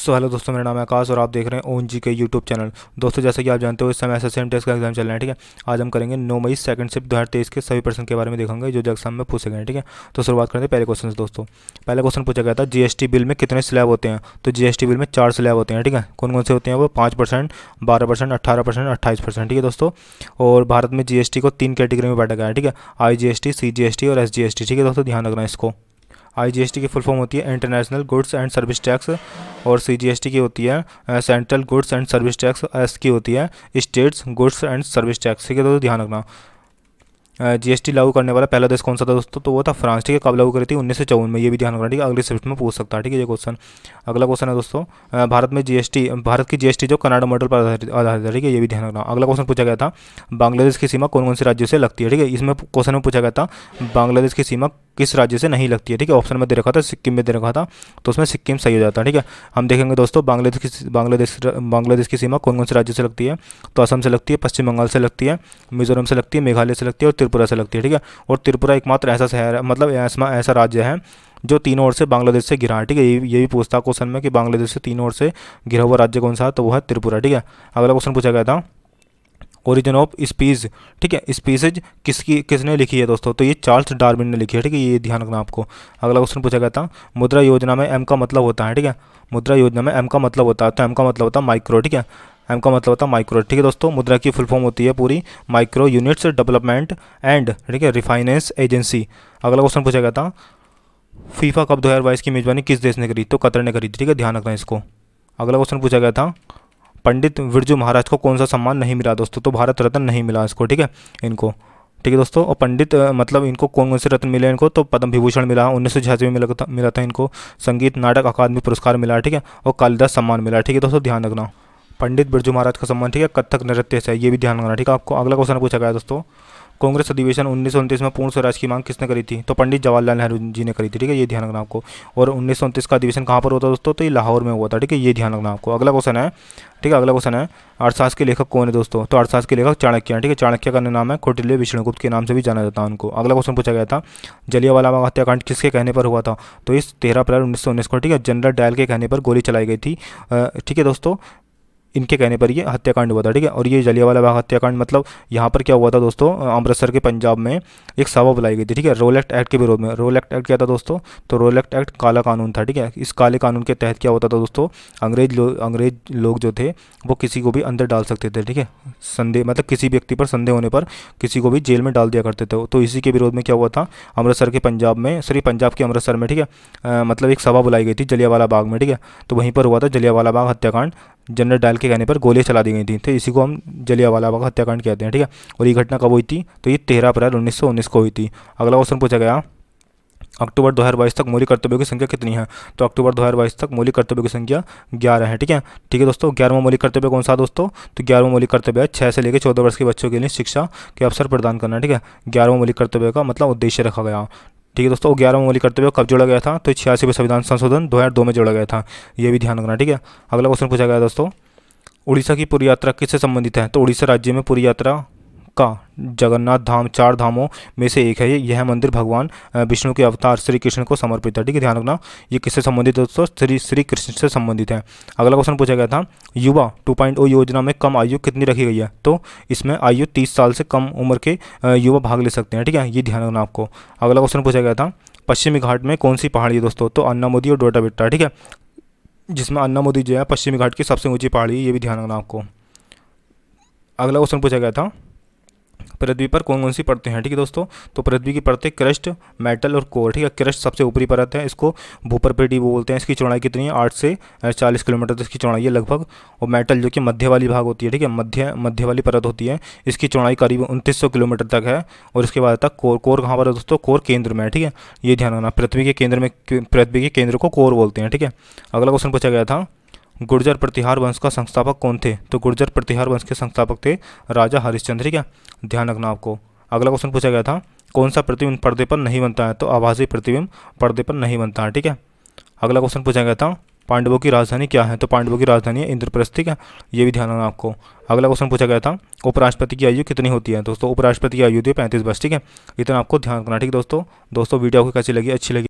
Hello दोस्तों, मेरा नाम है आकाश और आप देख रहे हैं ओन जी के यूट्यूब चैनल। दोस्तों, जैसा कि आप जानते हो इस समय एसएससी टेस्ट का एग्जाम चल रहा है। ठीक है, आज हम करेंगे 9 मई सेकंड शिफ्ट 2023 के सभी प्रश्न के बारे में देखेंगे जो एग्जाम में पूछे गए हैं। ठीक है, तो शुरुआत करते हैं पहले क्वेश्चन से। दोस्तों, पहला क्वेश्चन पूछा गया था जीएसटी बिल में कितने स्लैब होते हैं। तो जीएसटी बिल में 4 स्लैब होते हैं। ठीक है, कौन कौन से होते हैं वो? 5%, 12%, 18%, 28%। ठीक है दोस्तों, और भारत में जीएसटी को 3 कैटेगरी में बांटा गया है। ठीक है, IGST, CGST और SGST। ठीक है दोस्तों, ध्यान रखना इसको। IGST की फुल फॉर्म होती है international goods and service tax, और CGST की होती है central goods and service tax, S की होती है states goods and service tax. ठीक है दोस्तों, ध्यान रखना। जीएसटी लागू करने वाला पहला देश कौन सा था दोस्तों? तो वो था फ्रांस। ठीक है, कब लागू करी थी? 1954 में। ये भी ध्यान रखना। ठीक है, अगले शिफ्ट में पूछ सकता है। ठीक है, ये क्वेश्चन। अगला क्वेश्चन है दोस्तों, भारत की जीएसटी जो कनाडा मॉडल पर आधारित है। ठीक है, ये भी ध्यान रखना। अगला क्वेश्चन पूछा गया था बांग्लादेश की सीमा कौन कौन से राज्यों से लगती है। ठीक है, इसमें क्वेश्चन में पूछा गया था बांग्लादेश की सीमा किस राज्य से नहीं लगती है। ठीक है, ऑप्शन में दे रखा था सिक्किम में दे रखा था, तो उसमें सिक्किम सही हो जाता है। ठीक है, हम देखेंगे दोस्तों बांग्लादेश की सीमा कौन कौन से राज्य से लगती है। तो असम से लगती है, पश्चिम बंगाल से लगती है, मिजोरम से लगती है, मेघालय से लगती है और त्रिपुरा से लगती है। ठीक है, और त्रिपुरा एकमात्र ऐसा शहर है, मतलब ऐसा राज्य है जो तीनों ओर से बांग्लादेश से घिरा है। ठीक है, ये भी पूछता क्वेश्चन में कि बांग्लादेश से तीनों ओर से घिरा हुआ राज्य कौन सा है, तो वो है त्रिपुरा। ठीक है, अगला क्वेश्चन पूछा गया था ओरिजिन ऑफ स्पीज। ठीक है, स्पीसीज किसने लिखी है दोस्तों? तो ये चार्ल्स डार्विन ने लिखी है। ठीक है, ये ध्यान रखना आपको। अगला क्वेश्चन पूछा गया था मुद्रा योजना में एम का मतलब होता है। ठीक है, मुद्रा योजना में एम का मतलब होता है, तो एम का मतलब होता है माइक्रो। ठीक है, एम का मतलब होता है माइक्रो। ठीक है दोस्तों, मुद्रा की फुल फॉर्म होती है पूरी माइक्रो यूनिट्स डेवलपमेंट एंड, ठीक है, रिफाइनेंस एजेंसी। अगला क्वेश्चन पूछा गया था फीफा कप 2022 की मेजबानी किस देश ने करी? तो कतर ने करी थी। ठीक है, ध्यान रखना इसको। अगला क्वेश्चन पूछा गया था पंडित बिरजू महाराज को कौन सा सम्मान नहीं मिला दोस्तों? तो भारत रत्न नहीं मिला इसको। ठीक है, इनको। ठीक है दोस्तों, और पंडित मतलब इनको कौन कौन से रत्न मिले इनको? तो पद्म विभूषण मिला, 1986 में मिला था इनको। संगीत नाटक अकादमी पुरस्कार मिला। ठीक है, और कालिदास सम्मान मिला। ठीक है दोस्तों, ध्यान रखना। पंडित बिरजू महाराज का सम्मान, ठीक है, कथक नृत्य से, ये भी ध्यान रखना। ठीक है आपको। अगला क्वेश्चन पूछा गया दोस्तों कांग्रेस अधिवेशन 1929 में पूर्ण स्वराज की मांग किसने करी थी? तो पंडित जवाहरलाल नेहरू जी ने करी थी। ठीक है, ये ध्यान रखना आपको। और 1929 का अधिवेशन कहाँ पर होता दोस्तों? तो ये लाहौर में हुआ था। ठीक है, ये ध्यान रखना आपको। अगला क्वेश्चन है, ठीक है, अगला क्वेश्चन है अर्थशास्त्र के लेखक कौन है दोस्तों? तो अर्थशास्त्र के लेखक चाणक्य हैं। ठीक है, चाणक्य का नाम है कौटिल्य विष्णुगुप्त के नाम से भी जाना जाता है उनको। अगला क्वेश्चन पूछा गया था जलियांवाला बाग हत्याकांड किसके कहने पर हुआ था? तो इस 13 अप्रैल 1919 को, ठीक है, जनरल डायल के कहने पर गोली चलाई गई थी। ठीक है दोस्तों, इनके कहने पर ये हत्याकांड हुआ था। ठीक है, और ये जलियांवाला बाग हत्याकांड मतलब यहाँ पर क्या हुआ था दोस्तों? अमृतसर के पंजाब में एक सभा बुलाई गई थी। ठीक है, रोल एक्ट के विरोध में। रोल एक्ट क्या था दोस्तों? तो रोल एक्ट काला कानून था। ठीक है, इस काले कानून के तहत क्या होता था दोस्तों? अंग्रेज लोग जो थे वो किसी को भी अंदर डाल सकते थे। ठीक है, संदेह मतलब किसी व्यक्ति पर संदेह होने पर किसी को भी जेल में डाल दिया करते थे। तो इसी के विरोध में क्या हुआ था अमृतसर के पंजाब में, सॉरी पंजाब के अमृतसर में। ठीक है, मतलब एक सभा बुलाई गई थी जलियांवाला बाग में। ठीक है, तो वहीं पर हुआ था जलियांवाला बाग हत्याकांड। जनरल डायल के कहने पर गोलियां चला दी गई थी, तो इसी को हम जलियांवाला बाग हत्याकांड कहते हैं। ठीक है, और ये घटना कब हुई थी? तो ये 13 अप्रैल 1919 को हुई थी। अगला क्वेश्चन पूछा गया अक्टूबर 2022 तक मौलिक कर्तव्यों की संख्या कितनी है? तो अक्टूबर 2022 तक मौलिक कर्तव्यों की संख्या 11 है। ठीक है, ठीक है दोस्तों, 11वां मौलिक कर्तव्य कौन सा दोस्तों? तो 11वां मौलिक कर्तव्य है 6 से लेकर 14 वर्ष के बच्चों के लिए शिक्षा के अवसर प्रदान करना। ठीक है, 11वां मौलिक कर्तव्य का मतलब उद्देश्य रखा गया। ठीक है दोस्तों, 11वां मौलिक कर्तव्य कब जोड़ा गया था? तो 86वें संविधान संशोधन 2002 में जोड़ा गया था। ये भी ध्यान रखना। ठीक है, अगला क्वेश्चन पूछा गया दोस्तों उड़ीसा की पुरी यात्रा किससे संबंधित है? तो उड़ीसा राज्य में पुरी यात्रा का जगन्नाथ धाम 4 धामों में से एक है। यह मंदिर भगवान विष्णु के अवतार श्री कृष्ण को समर्पित है। ठीक है, ध्यान रखना। ये किससे संबंधित है दोस्तों? श्री कृष्ण से संबंधित है। अगला क्वेश्चन पूछा गया था युवा 2.0 योजना में कम आयु कितनी रखी गई है? तो इसमें आयु 30 साल से कम उम्र के युवा भाग ले सकते हैं। ठीक है, ये ध्यान रखना आपको। अगला क्वेश्चन पूछा गया था पश्चिमी घाट में कौन सी पहाड़ी है दोस्तों? तो अन्नामुदी और डोटाबेट्टा। ठीक है, जिसमें अन्नामुदी जो है पश्चिमी घाट की सबसे ऊंची पहाड़ी है। ये भी ध्यान रखना आपको। अगला क्वेश्चन पूछा गया था पृथ्वी पर कौन कौन सी परतें हैं? ठीक है दोस्तों, तो पृथ्वी की परतें क्रस्ट, मेटल और कोर। ठीक है, क्रस्ट सबसे ऊपरी परत है, इसको भूपर्पेटी बोलते हैं। इसकी चौड़ाई कितनी है? 8 से 40 किलोमीटर तक इसकी चौड़ाई है लगभग। और मेटल जो कि मध्य वाली भाग होती है, ठीक है, मध्य वाली परत होती है, इसकी चौड़ाई करीब 2900 किलोमीटर तक है। और इसके बाद तक कोर कहाँ पर है दोस्तों? कोर केंद्र में है। ठीक है, ये ध्यान रखना। पृथ्वी के केंद्र को कोर बोलते हैं। ठीक है, अगला क्वेश्चन पूछा गया था गुर्जर प्रतिहार वंश का संस्थापक कौन थे? तो गुर्जर प्रतिहार वंश के संस्थापक थे राजा हरिश्चंद्र। ठीक है, ध्यान रखना आपको। अगला क्वेश्चन पूछा गया था कौन सा प्रतिबिंब पर्दे पर नहीं बनता है? तो आभासी प्रतिबिंब पर्दे पर नहीं बनता है। ठीक है, अगला क्वेश्चन पूछा गया था पांडवों की राजधानी क्या है? तो पांडवों की राजधानी है इंद्रप्रस्थ। ठीक है, ये भी ध्यान रखना आपको। अगला क्वेश्चन पूछा गया था उपराष्ट्रपति की आयु कितनी होती है? दोस्तों, उपराष्ट्रपति की आयु होती है 35 वर्ष। ठीक है, इतना आपको ध्यान रखना। ठीक है दोस्तों वीडियो आपको कैसी लगी? अच्छी लगी